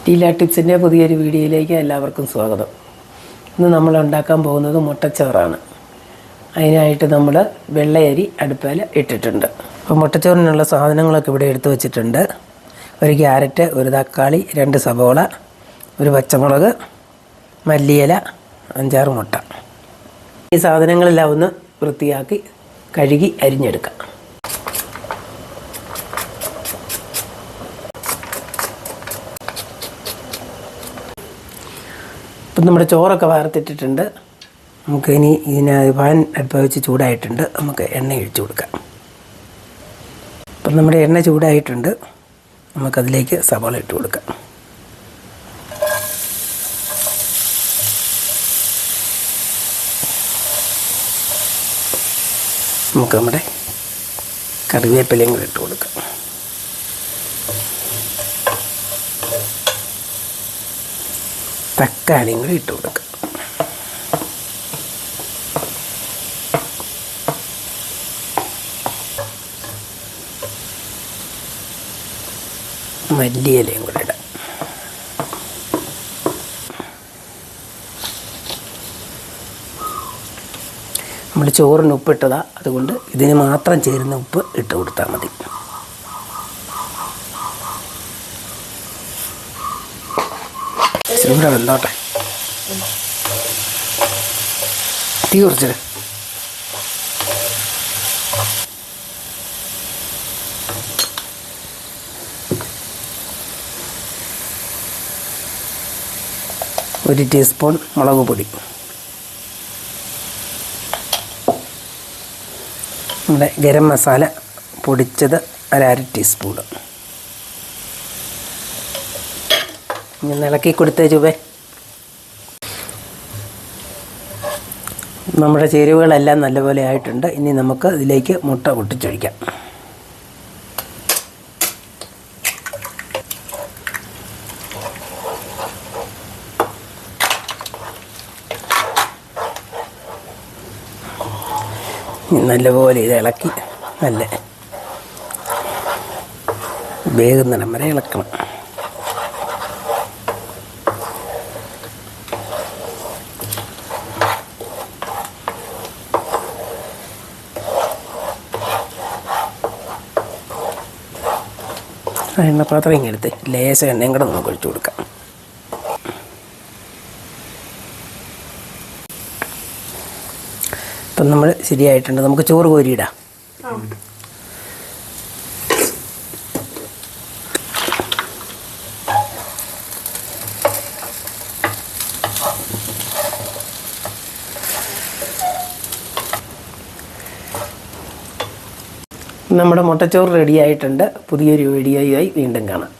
ടീല ടിപ്സിൻ്റെ പുതിയൊരു വീഡിയോയിലേക്ക് എല്ലാവർക്കും സ്വാഗതം. ഇന്ന് നമ്മൾ ഉണ്ടാക്കാൻ പോകുന്നത് മുട്ടച്ചോറാണ്. അതിനായിട്ട് നമ്മൾ വെള്ളയരി അടുപ്പിൽ ഇട്ടിട്ടുണ്ട്. അപ്പോൾ മുട്ടച്ചോറിനുള്ള സാധനങ്ങളൊക്കെ ഇവിടെ എടുത്തു വച്ചിട്ടുണ്ട്. ഒരു ക്യാരറ്റ്, ഒരു തക്കാളി, 2 സവോള, ഒരു പച്ചമുളക്, മല്ലിയില, 5-6 മുട്ട. ഈ സാധനങ്ങളെല്ലാം ഒന്ന് വൃത്തിയാക്കി കഴുകി അരിഞ്ഞെടുക്കാം. ഇപ്പം നമ്മുടെ ചോറൊക്കെ വാർത്തിട്ടിട്ടുണ്ട്. നമുക്ക് ഇനി പാൻ അടുപ്പ് വെച്ച് ചൂടായിട്ടുണ്ട്. നമുക്ക് എണ്ണ ഒഴിച്ചു കൊടുക്കാം. അപ്പം നമ്മുടെ എണ്ണ ചൂടായിട്ടുണ്ട്. നമുക്കതിലേക്ക് സവാള ഇട്ട് കൊടുക്കാം. നമുക്ക് നമ്മുടെ കറിവേപ്പിലയും കൂടെ ഇട്ട് കൊടുക്കാം. തക്കാളിയും കൂടി ഇട്ട് കൊടുക്കാം. മല്ലിയിലയും കൂടി ഇടാം. നമ്മൾ ചോറിന് ഉപ്പിട്ടതാണ്, അതുകൊണ്ട് ഇതിന് മാത്രം ചേരുന്ന ഉപ്പ് ഇട്ട് കൊടുത്താൽ മതി. ഇവിടെ വെന്തോട്ടെ. തീ കുറച്ച് ഒരു ടീസ്പൂൺ മുളക് പൊടി, നമ്മുടെ ഗരം മസാല പൊടിച്ചത് 1/2 ടീസ്പൂൺ. ഇങ്ങനെ ഇളക്കി കൊടുത്തേ ചുവേ. നമ്മുടെ ചേരുവകളെല്ലാം നല്ലപോലെ ആയിട്ടുണ്ട്. ഇനി നമുക്ക് ഇതിലേക്ക് മുട്ട പൊട്ടിച്ചൊഴിക്കാം. നല്ലപോലെ ഇത് ഇളക്കി നല്ല വേഗുന്നിടം വരെ ഇളക്കണം. എണ്ണപ്പാത്രം ഇങ്ങെടുത്ത് ലേശം എണ്ണയും കൂടെ നമുക്ക് ഒഴിച്ചു കൊടുക്കാം. ഇപ്പം നമ്മൾ ശരിയായിട്ടുണ്ട്. നമുക്ക് ചോറ് കോരിയിടാം. നമ്മുടെ മുട്ടച്ചോറ് റെഡി ആയിട്ടുണ്ട്. പുതിയൊരു വീഡിയോയുമായി വീണ്ടും കാണാം.